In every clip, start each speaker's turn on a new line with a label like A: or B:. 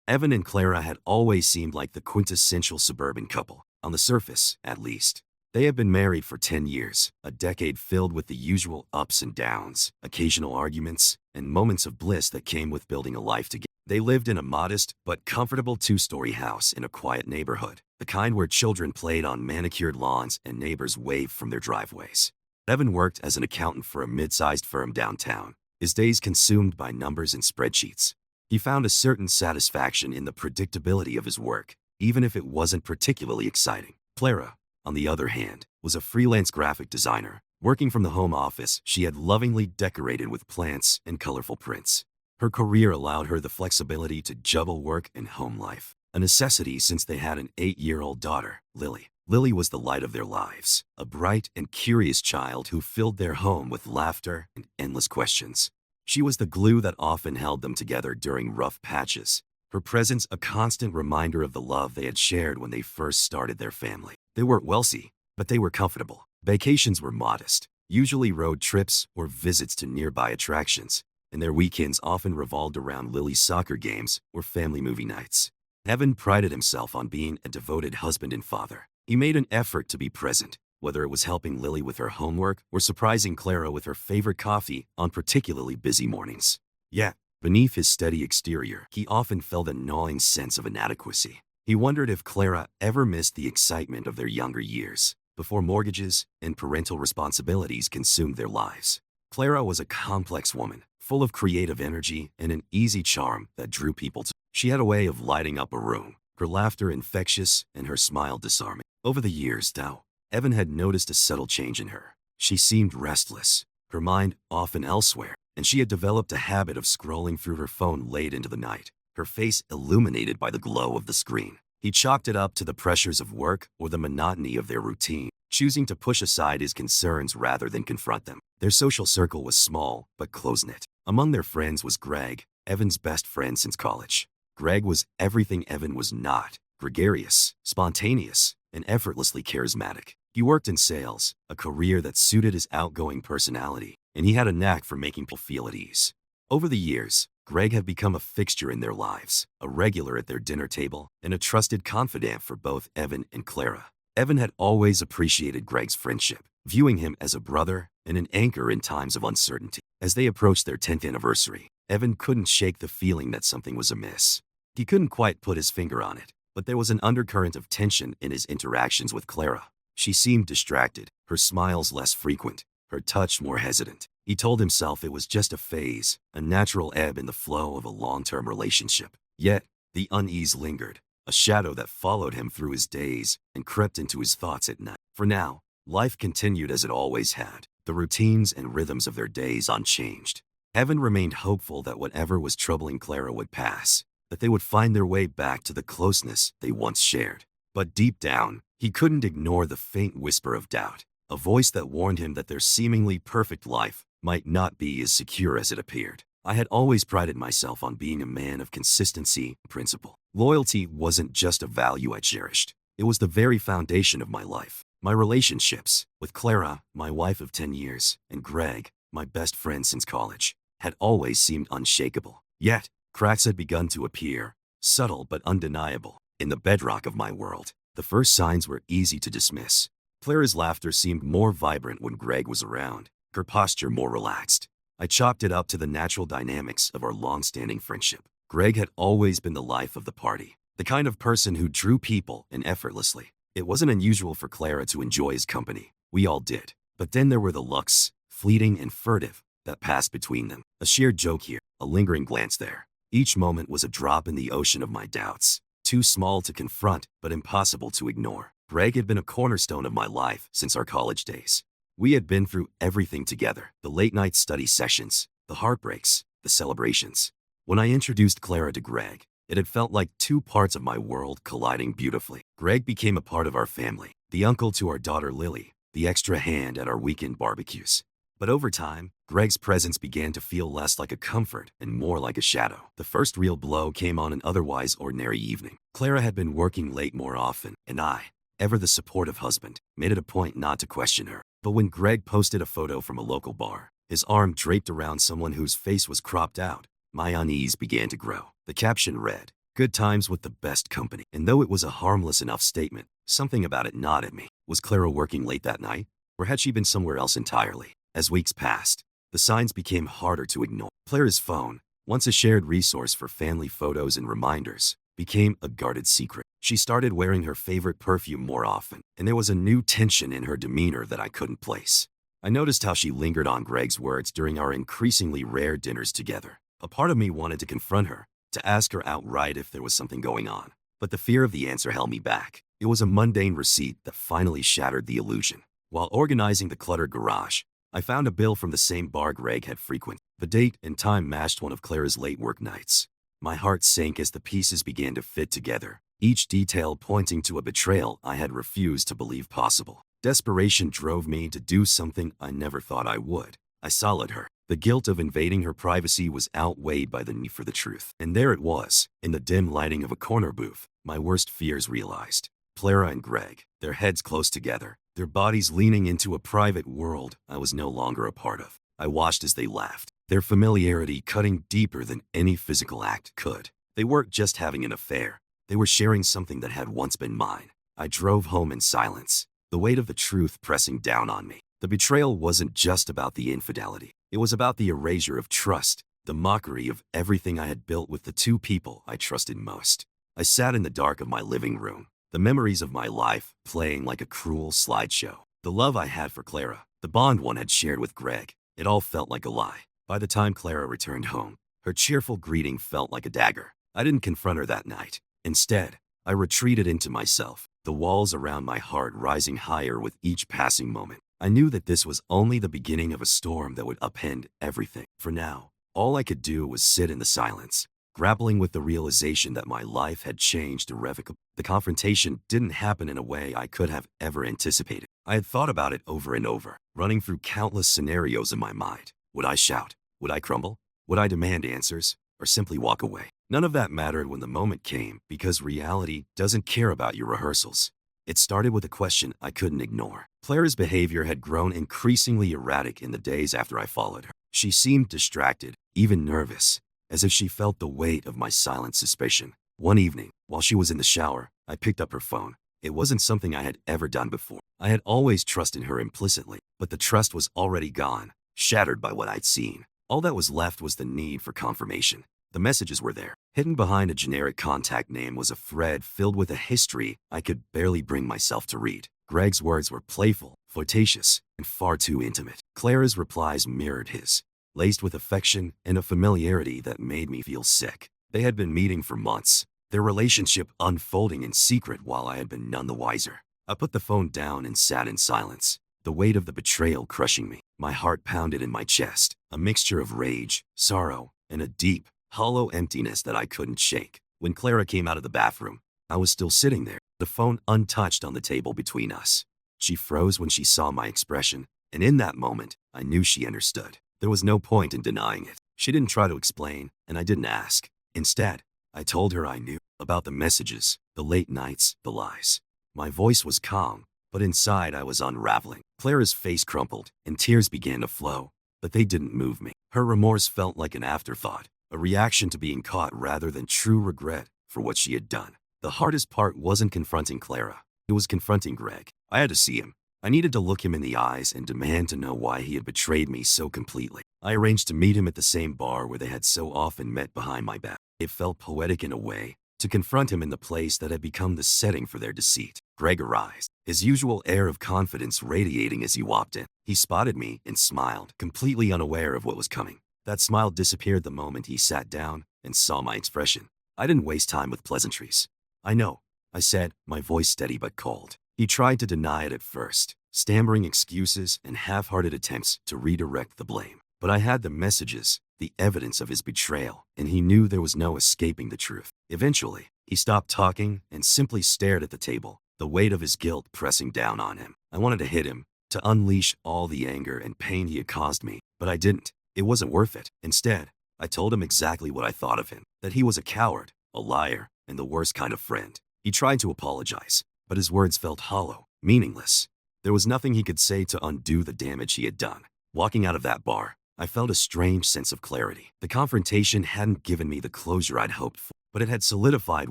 A: Evan and Clara had always seemed like the quintessential suburban couple, on the surface, at least. They had been married for 10 years, a decade filled with the usual ups and downs, occasional arguments, and moments of bliss that came with building a life together. They lived in a modest but comfortable two-story house in a quiet neighborhood, the kind where children played on manicured lawns and neighbors waved from their driveways. Evan worked as an accountant for a mid-sized firm downtown, his days consumed by numbers and spreadsheets. He found a certain satisfaction in the predictability of his work, even if it wasn't particularly exciting. Clara, on the other hand, was a freelance graphic designer. Working from the home office, she had lovingly decorated with plants and colorful prints. Her career allowed her the flexibility to juggle work and home life, a necessity since they had an 8-year-old daughter, Lily. Lily was the light of their lives, a bright and curious child who filled their home with laughter and endless questions. She was the glue that often held them together during rough patches, her presence a constant reminder of the love they had shared when they first started their family. They weren't wealthy, but they were comfortable. Vacations were modest, usually road trips or visits to nearby attractions, and their weekends often revolved around Lily's soccer games or family movie nights. Evan prided himself on being a devoted husband and father. He made an effort to be present, whether it was helping Lily with her homework or surprising Clara with her favorite coffee on particularly busy mornings. Yet, beneath his steady exterior, he often felt a gnawing sense of inadequacy. He wondered if Clara ever missed the excitement of their younger years, before mortgages and parental responsibilities consumed their lives. Clara was a complex woman, full of creative energy and an easy charm that drew people to her. She had a way of lighting up a room, her laughter infectious and her smile disarming. Over the years, though, Evan had noticed a subtle change in her. She seemed restless, her mind often elsewhere, and she had developed a habit of scrolling through her phone late into the night, her face illuminated by the glow of the screen. He chalked it up to the pressures of work or the monotony of their routine, choosing to push aside his concerns rather than confront them. Their social circle was small but close-knit. Among their friends was Greg, Evan's best friend since college. Greg was everything Evan was not: gregarious, spontaneous, and effortlessly charismatic. He worked in sales, a career that suited his outgoing personality, and he had a knack for making people feel at ease. Over the years, Greg had become a fixture in their lives, a regular at their dinner table, and a trusted confidant for both Evan and Clara. Evan had always appreciated Greg's friendship, viewing him as a brother and an anchor in times of uncertainty. As they approached their 10th anniversary, Evan couldn't shake the feeling that something was amiss. He couldn't quite put his finger on it, but there was an undercurrent of tension in his interactions with Clara. She seemed distracted, her smiles less frequent, her touch more hesitant. He told himself it was just a phase, a natural ebb in the flow of a long-term relationship. Yet, the unease lingered, a shadow that followed him through his days and crept into his thoughts at night. For now, life continued as it always had, the routines and rhythms of their days unchanged. Evan remained hopeful that whatever was troubling Clara would pass, that they would find their way back to the closeness they once shared. But deep down, he couldn't ignore the faint whisper of doubt, a voice that warned him that their seemingly perfect life might not be as secure as it appeared. I had always prided myself on being a man of consistency and principle. Loyalty wasn't just a value I cherished. It was the very foundation of my life. My relationships with Clara, my wife of 10 years, and Greg, my best friend since college, had always seemed unshakable. Yet, cracks had begun to appear, subtle but undeniable, in the bedrock of my world. The first signs were easy to dismiss. Clara's laughter seemed more vibrant when Greg was around, her posture more relaxed. I chalked it up to the natural dynamics of our long-standing friendship. Greg had always been the life of the party, the kind of person who drew people in effortlessly. It wasn't unusual for Clara to enjoy his company. We all did. But then there were the looks, fleeting and furtive, that passed between them. A shared joke here, a lingering glance there. Each moment was a drop in the ocean of my doubts, too small to confront but impossible to ignore. Greg had been a cornerstone of my life since our college days. We had been through everything together: the late-night study sessions, the heartbreaks, the celebrations. When I introduced Clara to Greg, it had felt like two parts of my world colliding beautifully. Greg became a part of our family, the uncle to our daughter Lily, the extra hand at our weekend barbecues. But over time, Greg's presence began to feel less like a comfort and more like a shadow. The first real blow came on an otherwise ordinary evening. Clara had been working late more often, and I, ever the supportive husband, made it a point not to question her. But when Greg posted a photo from a local bar, his arm draped around someone whose face was cropped out, my unease began to grow. The caption read, Good times with the best company. And though it was a harmless enough statement, something about it gnawed at me. Was Clara working late that night? Or had she been somewhere else entirely? As weeks passed, the signs became harder to ignore. Clara's phone, once a shared resource for family photos and reminders, became a guarded secret. She started wearing her favorite perfume more often, and there was a new tension in her demeanor that I couldn't place. I noticed how she lingered on Greg's words during our increasingly rare dinners together. A part of me wanted to confront her, to ask her outright if there was something going on. But the fear of the answer held me back. It was a mundane receipt that finally shattered the illusion. While organizing the cluttered garage, I found a bill from the same bar Greg had frequented. The date and time matched one of Clara's late work nights. My heart sank as the pieces began to fit together, each detail pointing to a betrayal I had refused to believe possible. Desperation drove me to do something I never thought I would. I solid her. The guilt of invading her privacy was outweighed by the need for the truth. And there it was, in the dim lighting of a corner booth, my worst fears realized. Clara and Greg, their heads close together, their bodies leaning into a private world I was no longer a part of. I watched as they laughed, their familiarity cutting deeper than any physical act could. They weren't just having an affair. They were sharing something that had once been mine. I drove home in silence, the weight of the truth pressing down on me. The betrayal wasn't just about the infidelity. It was about the erasure of trust, the mockery of everything I had built with the two people I trusted most. I sat in the dark of my living room, the memories of my life playing like a cruel slideshow. The love I had for Clara, the bond one had shared with Greg, it all felt like a lie. By the time Clara returned home, her cheerful greeting felt like a dagger. I didn't confront her that night. Instead, I retreated into myself, the walls around my heart rising higher with each passing moment. I knew that this was only the beginning of a storm that would upend everything. For now, all I could do was sit in the silence, grappling with the realization that my life had changed irrevocably. The confrontation didn't happen in a way I could have ever anticipated. I had thought about it over and over, running through countless scenarios in my mind. Would I shout? Would I crumble? Would I demand answers? Or simply walk away? None of that mattered when the moment came, because reality doesn't care about your rehearsals. It started with a question I couldn't ignore. Clara's behavior had grown increasingly erratic in the days after I followed her. She seemed distracted, even nervous, as if she felt the weight of my silent suspicion. One evening, while she was in the shower, I picked up her phone. It wasn't something I had ever done before. I had always trusted her implicitly, but the trust was already gone, shattered by what I'd seen. All that was left was the need for confirmation. The messages were there. Hidden behind a generic contact name was a thread filled with a history I could barely bring myself to read. Greg's words were playful, flirtatious, and far too intimate. Clara's replies mirrored his, laced with affection and a familiarity that made me feel sick. They had been meeting for months, their relationship unfolding in secret while I had been none the wiser. I put the phone down and sat in silence, the weight of the betrayal crushing me. My heart pounded in my chest, a mixture of rage, sorrow, and a deep, hollow emptiness that I couldn't shake. When Clara came out of the bathroom, I was still sitting there, the phone untouched on the table between us. She froze when she saw my expression, and in that moment, I knew she understood. There was no point in denying it. She didn't try to explain, and I didn't ask. Instead, I told her I knew about the messages, the late nights, the lies. My voice was calm, but inside I was unraveling. Clara's face crumpled, and tears began to flow, but they didn't move me. Her remorse felt like an afterthought, a reaction to being caught rather than true regret for what she had done. The hardest part wasn't confronting Clara. It was confronting Greg. I had to see him. I needed to look him in the eyes and demand to know why he had betrayed me so completely. I arranged to meet him at the same bar where they had so often met behind my back. It felt poetic in a way, to confront him in the place that had become the setting for their deceit. Greg arrived, his usual air of confidence radiating as he walked in. He spotted me and smiled, completely unaware of what was coming. That smile disappeared the moment he sat down and saw my expression. I didn't waste time with pleasantries. I know, I said, my voice steady but cold. He tried to deny it at first, stammering excuses and half-hearted attempts to redirect the blame. But I had the messages, the evidence of his betrayal, and he knew there was no escaping the truth. Eventually, he stopped talking and simply stared at the table, the weight of his guilt pressing down on him. I wanted to hit him, to unleash all the anger and pain he had caused me, but I didn't. It wasn't worth it. Instead, I told him exactly what I thought of him, that he was a coward, a liar, and the worst kind of friend. He tried to apologize, but his words felt hollow, meaningless. There was nothing he could say to undo the damage he had done. Walking out of that bar, I felt a strange sense of clarity. The confrontation hadn't given me the closure I'd hoped for, but it had solidified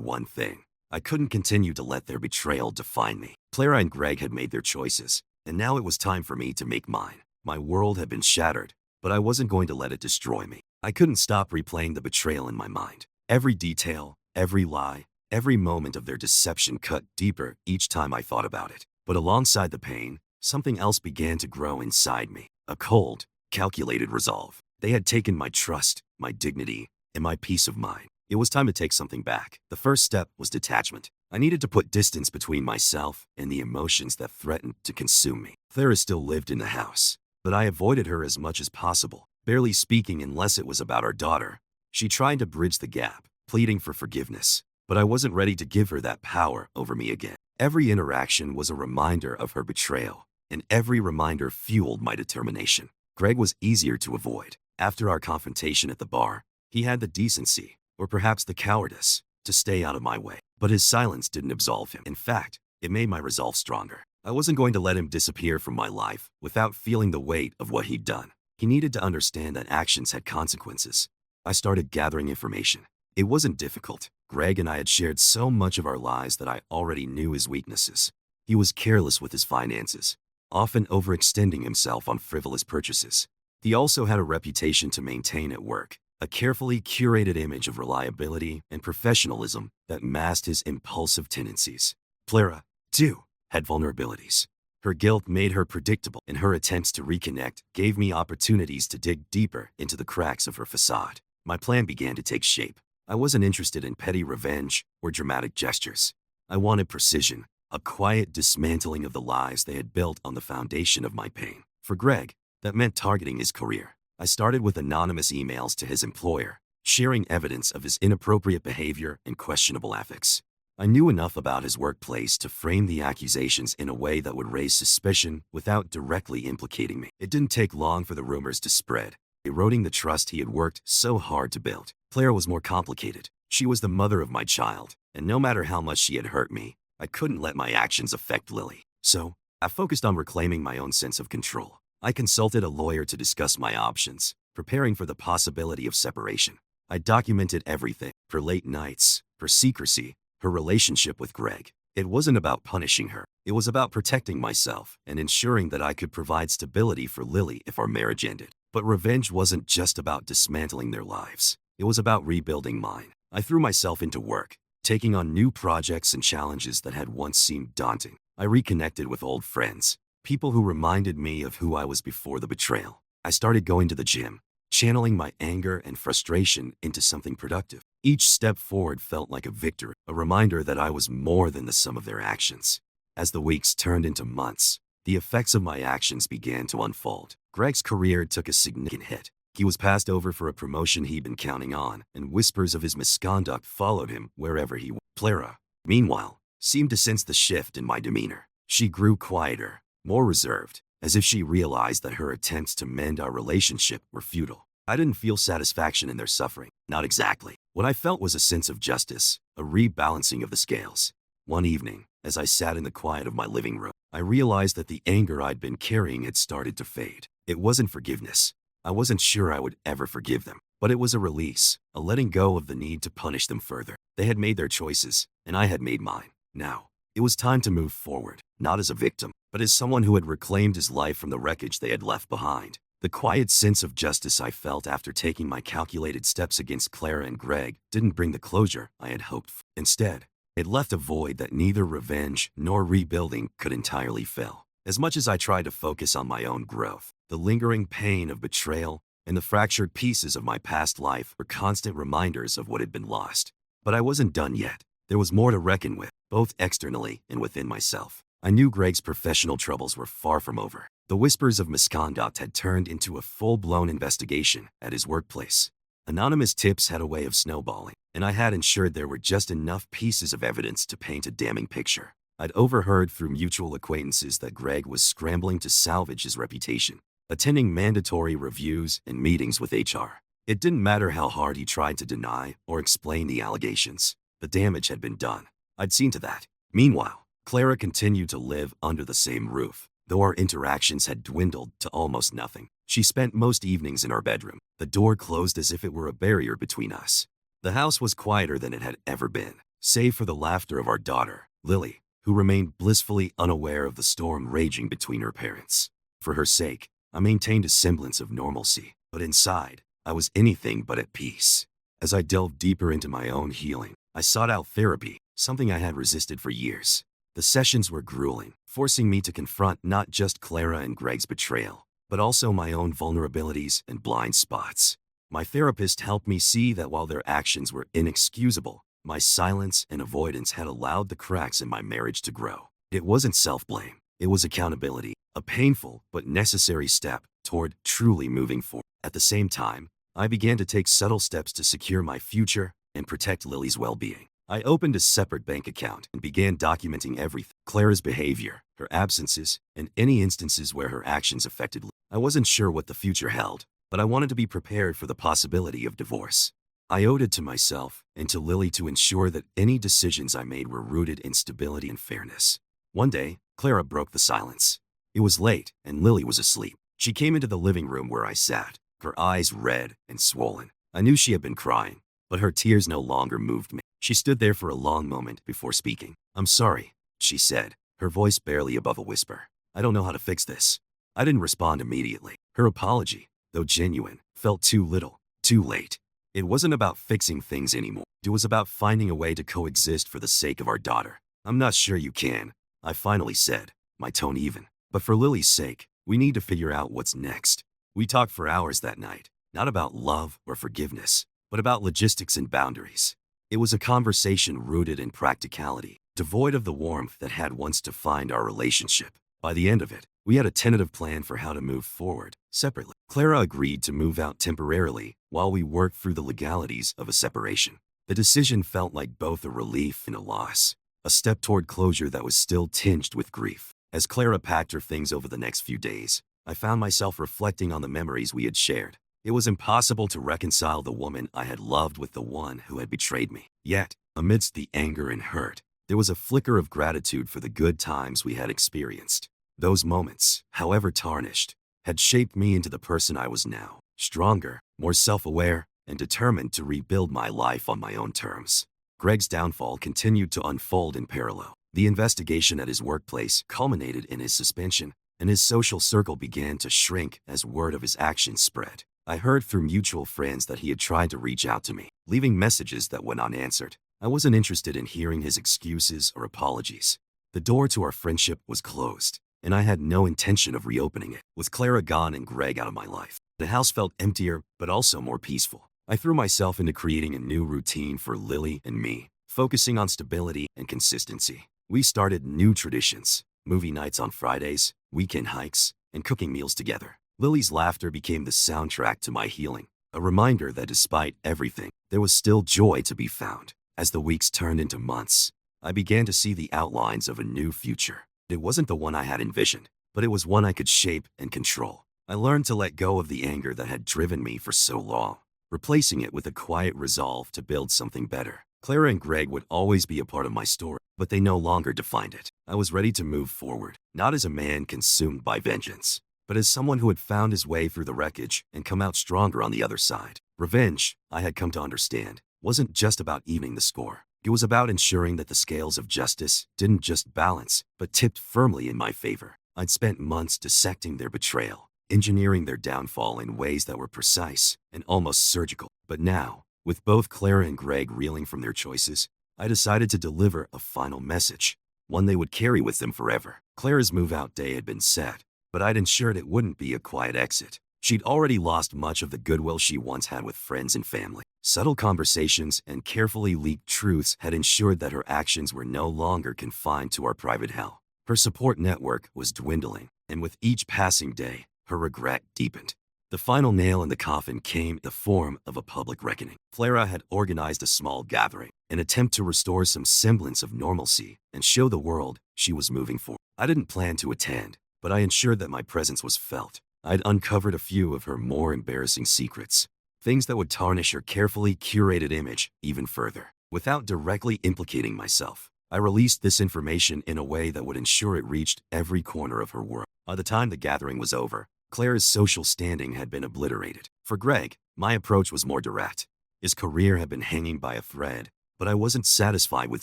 A: one thing. I couldn't continue to let their betrayal define me. Clara and Greg had made their choices, and now it was time for me to make mine. My world had been shattered, but I wasn't going to let it destroy me. I couldn't stop replaying the betrayal in my mind. Every detail, every lie, every moment of their deception cut deeper each time I thought about it. But alongside the pain, something else began to grow inside me. A cold, calculated resolve. They had taken my trust, my dignity, and my peace of mind. It was time to take something back. The first step was detachment. I needed to put distance between myself and the emotions that threatened to consume me. Clara still lived in the house, but I avoided her as much as possible, barely speaking unless it was about our daughter. She tried to bridge the gap, pleading for forgiveness, but I wasn't ready to give her that power over me again. Every interaction was a reminder of her betrayal, and every reminder fueled my determination. Greg was easier to avoid. After our confrontation at the bar, he had the decency, or perhaps the cowardice, to stay out of my way. But his silence didn't absolve him. In fact, it made my resolve stronger. I wasn't going to let him disappear from my life without feeling the weight of what he'd done. He needed to understand that actions had consequences. I started gathering information. It wasn't difficult. Greg and I had shared so much of our lives that I already knew his weaknesses. He was careless with his finances, often overextending himself on frivolous purchases. He also had a reputation to maintain at work, a carefully curated image of reliability and professionalism that masked his impulsive tendencies. Clara, too, had vulnerabilities. Her guilt made her predictable, and her attempts to reconnect gave me opportunities to dig deeper into the cracks of her facade. My plan began to take shape. I wasn't interested in petty revenge or dramatic gestures. I wanted precision, a quiet dismantling of the lies they had built on the foundation of my pain. For Greg, that meant targeting his career. I started with anonymous emails to his employer, sharing evidence of his inappropriate behavior and questionable ethics. I knew enough about his workplace to frame the accusations in a way that would raise suspicion without directly implicating me. It didn't take long for the rumors to spread, eroding the trust he had worked so hard to build. Clara was more complicated. She was the mother of my child, and no matter how much she had hurt me, I couldn't let my actions affect Lily. So, I focused on reclaiming my own sense of control. I consulted a lawyer to discuss my options, preparing for the possibility of separation. I documented everything, her late nights, her secrecy, her relationship with Greg. It wasn't about punishing her. It was about protecting myself and ensuring that I could provide stability for Lily if our marriage ended. But revenge wasn't just about dismantling their lives. It was about rebuilding mine. I threw myself into work, taking on new projects and challenges that had once seemed daunting. I reconnected with old friends, people who reminded me of who I was before the betrayal. I started going to the gym, channeling my anger and frustration into something productive. Each step forward felt like a victory, a reminder that I was more than the sum of their actions. As the weeks turned into months, the effects of my actions began to unfold. Greg's career took a significant hit. He was passed over for a promotion he'd been counting on, and whispers of his misconduct followed him wherever he went. Clara, meanwhile, seemed to sense the shift in my demeanor. She grew quieter, more reserved, as if she realized that her attempts to mend our relationship were futile. I didn't feel satisfaction in their suffering. Not exactly. What I felt was a sense of justice, a rebalancing of the scales. One evening, as I sat in the quiet of my living room, I realized that the anger I'd been carrying had started to fade. It wasn't forgiveness. I wasn't sure I would ever forgive them, but it was a release, a letting go of the need to punish them further. They had made their choices, and I had made mine. Now, it was time to move forward, not as a victim, but as someone who had reclaimed his life from the wreckage they had left behind. The quiet sense of justice I felt after taking my calculated steps against Clara and Greg didn't bring the closure I had hoped for. Instead, it left a void that neither revenge nor rebuilding could entirely fill. As much as I tried to focus on my own growth, the lingering pain of betrayal and the fractured pieces of my past life were constant reminders of what had been lost. But I wasn't done yet. There was more to reckon with, both externally and within myself. I knew Greg's professional troubles were far from over. The whispers of misconduct had turned into a full-blown investigation at his workplace. Anonymous tips had a way of snowballing, and I had ensured there were just enough pieces of evidence to paint a damning picture. I'd overheard through mutual acquaintances that Greg was scrambling to salvage his reputation, attending mandatory reviews and meetings with HR. It didn't matter how hard he tried to deny or explain the allegations. The damage had been done. I'd seen to that. Meanwhile, Clara continued to live under the same roof, though our interactions had dwindled to almost nothing. She spent most evenings in our bedroom, the door closed as if it were a barrier between us. The house was quieter than it had ever been, save for the laughter of our daughter, Lily, who remained blissfully unaware of the storm raging between her parents. For her sake, I maintained a semblance of normalcy, but inside, I was anything but at peace. As I delved deeper into my own healing, I sought out therapy, something I had resisted for years. The sessions were grueling, forcing me to confront not just Clara and Greg's betrayal, but also my own vulnerabilities and blind spots. My therapist helped me see that while their actions were inexcusable, my silence and avoidance had allowed the cracks in my marriage to grow. It wasn't self-blame, it was accountability, a painful but necessary step toward truly moving forward. At the same time, I began to take subtle steps to secure my future and protect Lily's well-being. I opened a separate bank account and began documenting everything: Clara's behavior, her absences, and any instances where her actions affected Lily. I wasn't sure what the future held, but I wanted to be prepared for the possibility of divorce. I owed it to myself and to Lily to ensure that any decisions I made were rooted in stability and fairness. One day, Clara broke the silence. It was late, and Lily was asleep. She came into the living room where I sat, her eyes red and swollen. I knew she had been crying, but her tears no longer moved me. She stood there for a long moment before speaking. "I'm sorry," she said, her voice barely above a whisper. "I don't know how to fix this." I didn't respond immediately. Her apology, though genuine, felt too little, too late. It wasn't about fixing things anymore. It was about finding a way to coexist for the sake of our daughter. "I'm not sure you can," I finally said, my tone even. "But for Lily's sake, we need to figure out what's next." We talked for hours that night, not about love or forgiveness, but about logistics and boundaries. It was a conversation rooted in practicality, devoid of the warmth that had once defined our relationship. By the end of it, we had a tentative plan for how to move forward, separately. Clara agreed to move out temporarily while we worked through the legalities of a separation. The decision felt like both a relief and a loss, a step toward closure that was still tinged with grief. As Clara packed her things over the next few days, I found myself reflecting on the memories we had shared. It was impossible to reconcile the woman I had loved with the one who had betrayed me. Yet, amidst the anger and hurt, there was a flicker of gratitude for the good times we had experienced. Those moments, however tarnished, had shaped me into the person I was now, stronger, more self-aware, and determined to rebuild my life on my own terms. Greg's downfall continued to unfold in parallel. The investigation at his workplace culminated in his suspension, and his social circle began to shrink as word of his actions spread. I heard through mutual friends that he had tried to reach out to me, leaving messages that went unanswered. I wasn't interested in hearing his excuses or apologies. The door to our friendship was closed, and I had no intention of reopening it. With Clara gone and Greg out of my life, the house felt emptier but also more peaceful. I threw myself into creating a new routine for Lily and me, focusing on stability and consistency. We started new traditions: movie nights on Fridays, weekend hikes, and cooking meals together. Lily's laughter became the soundtrack to my healing, a reminder that despite everything, there was still joy to be found. As the weeks turned into months, I began to see the outlines of a new future. It wasn't the one I had envisioned, but it was one I could shape and control. I learned to let go of the anger that had driven me for so long, replacing it with a quiet resolve to build something better. Clara and Greg would always be a part of my story, but they no longer defined it. I was ready to move forward, not as a man consumed by vengeance, but as someone who had found his way through the wreckage and come out stronger on the other side. Revenge, I had come to understand, wasn't just about evening the score. It was about ensuring that the scales of justice didn't just balance, but tipped firmly in my favor. I'd spent months dissecting their betrayal, engineering their downfall in ways that were precise and almost surgical. But now, with both Clara and Greg reeling from their choices, I decided to deliver a final message, one they would carry with them forever. Clara's move-out day had been set, but I'd ensured it wouldn't be a quiet exit. She'd already lost much of the goodwill she once had with friends and family. Subtle conversations and carefully leaked truths had ensured that her actions were no longer confined to our private hell. Her support network was dwindling, and with each passing day, her regret deepened. The final nail in the coffin came in the form of a public reckoning. Clara had organized a small gathering, an attempt to restore some semblance of normalcy and show the world she was moving forward. I didn't plan to attend, but I ensured that my presence was felt. I'd uncovered a few of her more embarrassing secrets, things that would tarnish her carefully curated image even further. Without directly implicating myself, I released this information in a way that would ensure it reached every corner of her world. By the time the gathering was over, Clara's social standing had been obliterated. For Greg, my approach was more direct. His career had been hanging by a thread, but I wasn't satisfied with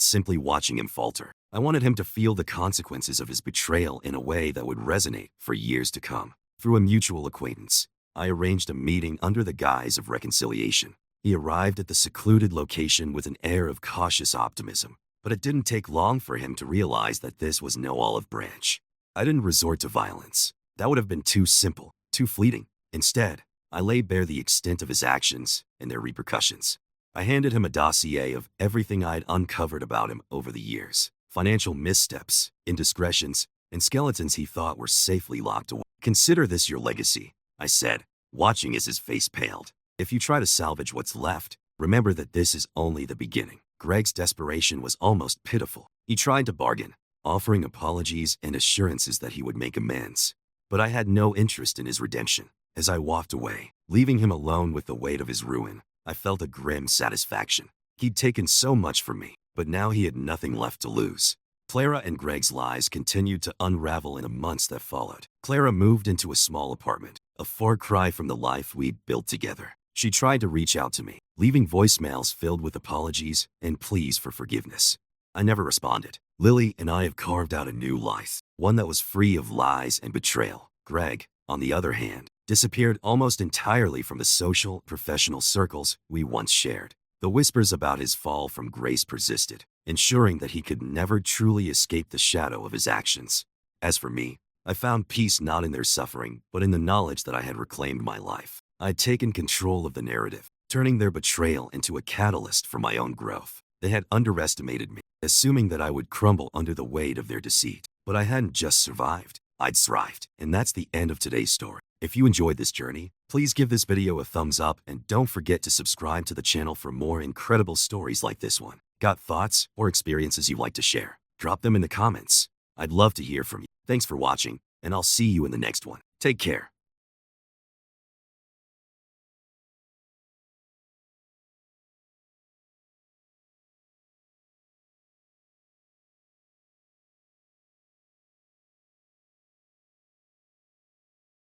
A: simply watching him falter. I wanted him to feel the consequences of his betrayal in a way that would resonate for years to come. Through a mutual acquaintance, I arranged a meeting under the guise of reconciliation. He arrived at the secluded location with an air of cautious optimism, but it didn't take long for him to realize that this was no olive branch. I didn't resort to violence. That would have been too simple, too fleeting. Instead, I laid bare the extent of his actions and their repercussions. I handed him a dossier of everything I'd uncovered about him over the years: financial missteps, indiscretions, and skeletons he thought were safely locked away. "Consider this your legacy," I said, watching as his face paled. "If you try to salvage what's left, remember that this is only the beginning." Greg's desperation was almost pitiful. He tried to bargain, offering apologies and assurances that he would make amends. But I had no interest in his redemption. As I walked away, leaving him alone with the weight of his ruin, I felt a grim satisfaction. He'd taken so much from me, but now he had nothing left to lose. Clara and Greg's lies continued to unravel in the months that followed. Clara moved into a small apartment, a far cry from the life we'd built together. She tried to reach out to me, leaving voicemails filled with apologies and pleas for forgiveness. I never responded. Lily and I have carved out a new life, one that was free of lies and betrayal. Greg, on the other hand, disappeared almost entirely from the social, professional circles we once shared. The whispers about his fall from grace persisted, ensuring that he could never truly escape the shadow of his actions. As for me, I found peace not in their suffering, but in the knowledge that I had reclaimed my life. I had taken control of the narrative, turning their betrayal into a catalyst for my own growth. They had underestimated me, assuming that I would crumble under the weight of their deceit. But I hadn't just survived, I'd thrived. And that's the end of today's story. If you enjoyed this journey, please give this video a thumbs up and don't forget to subscribe to the channel for more incredible stories like this one. Got thoughts or experiences you'd like to share? Drop them in the comments. I'd love to hear from you. Thanks for watching, and I'll see you in the next one. Take care.